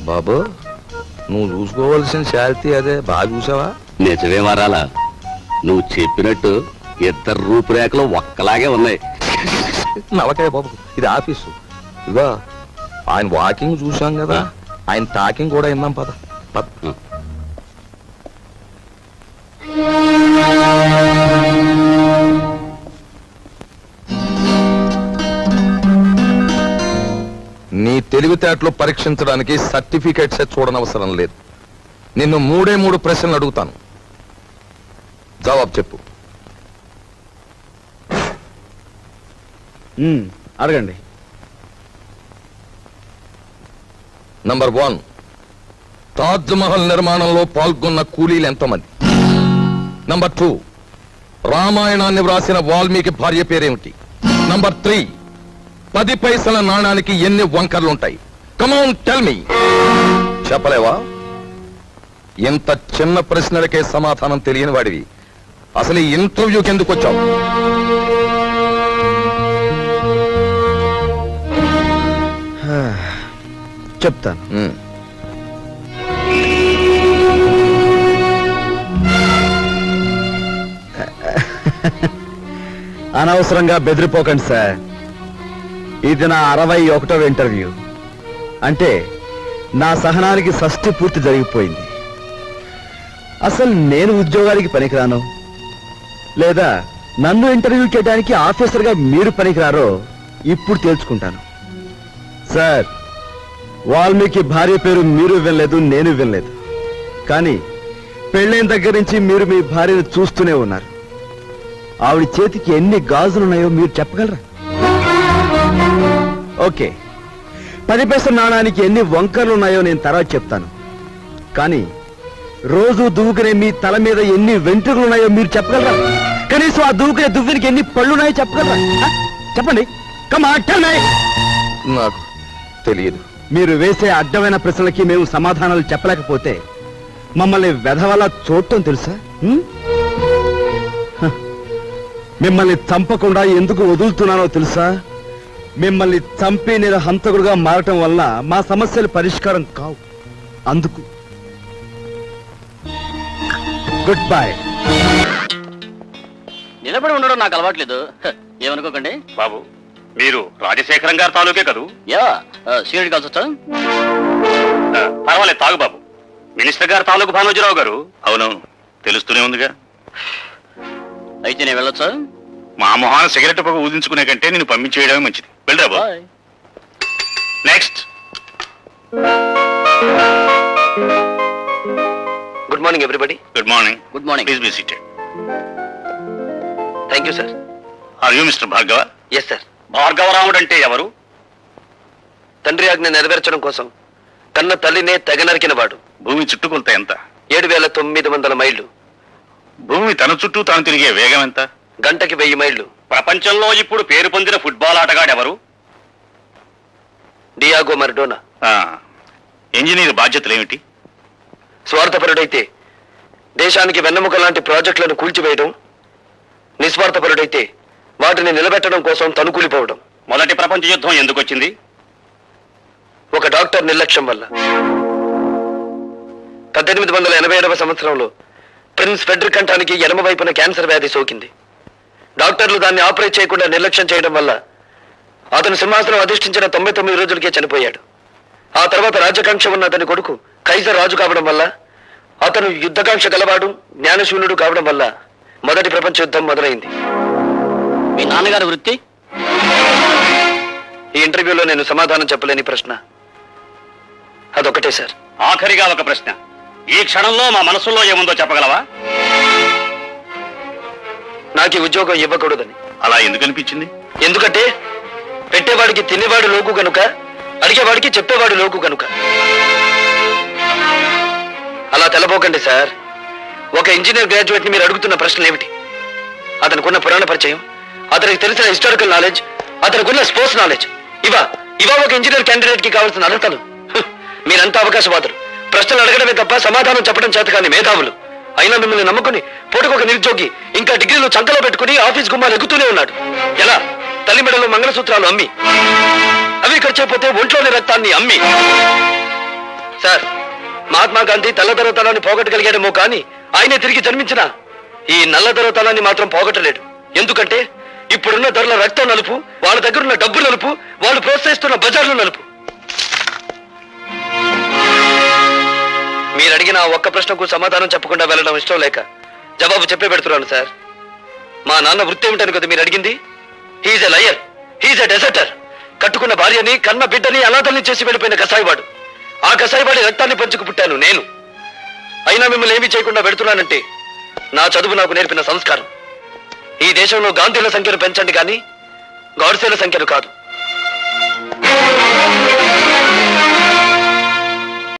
బాబు, నువ్వు చూసుకోవాల్సిన శాలిటీ అదే. బాగా చూసావా? నిజమే వరాలా, నువ్వు చెప్పినట్టు ఇద్దరు రూపురేఖలు ఒక్కలాగే ఉన్నాయి. నవకాయ బాబు, ఇది ఆఫీసు. ఇదిగో ఆయన వాకింగ్ చూసాం కదా, ఆయన టాకింగ్ కూడా విన్నాం. పద పద. నీ తెలివితేటలు పరీక్షించడానికి సర్టిఫికేట్స్ చూడనవసరం లేదు. నిన్ను 3 ప్రశ్నలు అడుగుతాను, జవాబు చెప్పు. అడగండి. నంబర్ 1, తాజ్ మహల్ నిర్మాణంలో పాల్గొన్న కూలీలు ఎంతమంది? నంబర్ 2, రామాయణాన్ని వ్రాసిన వాల్మీకి భార్య పేరేమిటి? నంబర్ 3, 10 పైసల నాణానికి ఎన్ని వంకర్లుంటాయి? Come on tell me. చెప్పలేవా? ఇంత చిన్న ప్రశ్నలకే సమాధానం తెలియని వాడివి అసలు ఈ ఇంటర్వ్యూకి ఎందుకు వచ్చావు? చెప్తాను. అనవసరంగా బెదిరిపోకండి సార్. ఇది నా 61వ ఇంటర్వ్యూ. అంటే నా సహనానికి షష్ఠి పూర్తి జరిగిపోయింది. అసలు నేను ఉద్యోగానికి పనికిరాను, లేదా నన్ను ఇంటర్వ్యూ చేయడానికి ఆఫీసర్గా మీరు పనికిరారో ఇప్పుడు తేల్చుకుంటాను. సార్, వాల్మీకి భార్య పేరు మీరు వినలేదు, నేను వినలేదు. కానీ పెళ్ళైన దగ్గర నుంచి మీరు మీ భార్యను చూస్తూనే ఉన్నారు. ఆవిడ చేతికి ఎన్ని గాజులున్నాయో మీరు చెప్పగలరా? ఓకే, 10 పైసల నాణానికి ఎన్ని వంకర్లున్నాయో నేను తర్వాత చెప్తాను. కానీ రోజు దువ్వుకునే మీ తల మీద ఎన్ని వెంట్రుకలున్నాయో మీరు చెప్పగలరా? కనీసం ఆ దువ్వుకునే దువ్వునికి ఎన్ని పళ్ళున్నాయో చెప్పగలరా? చెప్పండి. నాకు తెలియదు. మీరు వేసే అడ్డమైన ప్రశ్నలకి మేము సమాధానాలు చెప్పలేకపోతే మమ్మల్ని వెధవలా చూడటం తెలుసా? మిమ్మల్ని చంపకుండా ఎందుకు వదులుతున్నానో తెలుసా? మిమ్మల్ని చంపి నేను హంతకుడుగా మారటం వల్ల మా సమస్యలు పరిష్కారం కావు. అందుకు గుడ్ బై. నిలబడి ఉండడం నాకు అలవాట్లేదు, ఏమనుకోకండి. బాబు, మీరు రాజశేఖరం గారి తాలూకే కదూ? యా, సీనియర్ కాల్సొచ్చా? పర్వాలేదు, తాగు బాబు. మినిస్టర్ గారు తాలూకు భానోజీరావు గారు. అవునవును, తెలుస్తూనే ఉందిగా. అయితే నేను వెళ్ళొచ్చా? మా మొహాన సిగరెట్ పొగ ఊదించుకునే కంటే నేను పంపించేయడమే మంచిది. వెళ్ళరా బాబు. Next. Good morning everybody. Good morning. Good morning. Please be seated. Thank you sir. Are you mister Bhargava? Yes sir. Bhargavaramudu అంటే ఎవరు? తండ్రి ఆజ్ఞ నెరవేర్చడం కోసం కన్న తల్లినే తెగ నరికిన వాడు. భూమి చుట్టుకొలత ఎంత? 7,900 మైళ్ళు. భూమి తన చుట్టూ తాను తిరిగే వేగం ఎంత? గంటకి 1000 మైళ్ళు. ప్రపంచంలో ఇప్పుడు పేరు పొందిన ఫుట్బాల్ ఆటగాడెవరు? Diego Maradona. ఇంజనీర్ బాధ్యతలేమిటి? స్వార్థపరుడైతే దేశానికి వెన్నెముక లాంటి ప్రాజెక్టులను కూల్చివేయడం, నిస్వార్థపరుడైతే వాటిని నిలబెట్టడం కోసం తనుకూలిపోవడం. మొదటి ప్రపంచ యుద్ధం ఎందుకు వచ్చింది? ఒక డాక్టర్ నిర్లక్ష్యం వల్ల. 1887వ సంవత్సరంలో ప్రిన్స్ ఫెడ్రిక్ కంఠానికి ఎడమ వైపున క్యాన్సర్ వ్యాధి సోకింది. డాక్టర్లు దాన్ని ఆపరేట్ చేయకుండా నిర్లక్ష్యం చేయడం వల్ల అతను సింహాసనం అధిష్ఠించిన 99 రోజులకే చనిపోయాడు. ఆ తర్వాత రాజకాంక్ష ఉన్న అతని కొడుకు కైజర్ రాజు కావడం వల్ల, అతను యుద్ధకాంక్ష గలవాడు, జ్ఞానశూన్యుడు కావడం వల్ల మొదటి ప్రపంచ యుద్ధం మొదలైంది. మీ నాన్నగారి వృత్తి? ఈ ఇంటర్వ్యూలో నేను సమాధానం చెప్పలేని ప్రశ్న అదొకటే సార్. ఆఖరిగా ఒక ప్రశ్న. ఈ క్షణంలో మా మనసులో ఏముందో చెప్పగలవా? నాకు ఈ ఉద్యోగం ఇవ్వకూడదని. అలా ఎందుకు అనిపించింది? ఎందుకంటే పెట్టేవాడికి తినేవాడు లోకు గనుక, అడిగేవాడికి చెప్పేవాడు లోకు గనుక. అలా తెలబోకండి సార్. ఒక ఇంజనీర్ గ్రాడ్యుయేట్ ని మీరు అడుగుతున్న ప్రశ్నలు ఏమిటి? అతనికున్న పురాణ పరిచయం, అతనికి తెలిసిన హిస్టారికల్ నాలెడ్జ్, అతనికున్న స్పోర్ట్స్ నాలెడ్జ్, ఇవా ఒక ఇంజనీర్ క్యాండిడేట్ కి కావాల్సిన అర్హతలు. మీరంతా అవకాశవాదులు. ప్రశ్నలు అడగడమే తప్ప సమాధానం చెప్పడం చేతకాని మేధావులు. అయినా మిమ్మల్ని నమ్ముకుని పూటకొక నిరుద్యోగి ఇంకా డిగ్రీలు చంకలో పెట్టుకుని ఆఫీస్ గుమ్మాలు ఎక్కుతూనే ఉన్నాడు. ఎలా తల్లిమెడలో మంగళసూత్రాలు అమ్మి, అవి ఖర్చైపోతే ఒంట్లోని రక్తాన్ని అమ్మి. సార్, మహాత్మా గాంధీ తెల్లదొరతనాన్ని పోగొట్టగలిగాడేమో కానీ ఆయనే తిరిగి జన్మించిన ఈ నల్లదొరతనాన్ని మాత్రం పోగొట్టలేడు. ఎందుకంటే ఇప్పుడున్న ధరల రక్తం నలుపు, వాళ్ళ దగ్గరున్న డబ్బు నలుపు, వాళ్ళు ప్రోత్సహిస్తున్న బజార్లు నలుపు. మీరు అడిగిన ఆ ఒక్క ప్రశ్నకు సమాధానం చెప్పకుండా వెళ్ళడం ఇష్టం లేక జవాబు చెప్పే పెడుతున్నాను సార్. మా నాన్న వృత్తి ఏమిటని కదా మీరు అడిగింది? He's a liar, he's a deserter. కట్టుకున్న భార్యని, కన్న బిడ్డని అనాథల్ని చేసి వెళ్ళిపోయిన కసాయివాడు. ఆ కసాయివాడి రక్తాన్ని పంచుకు పుట్టాను నేను. అయినా మిమ్మల్ని ఏమీ చేయకుండా పెడుతున్నానంటే నా చదువు నాకు నేర్పిన సంస్కారం. ఈ దేశంలో గాంధీల సంఖ్యను పెంచండి కానీ గాడ్సేల సంఖ్యను కాదు.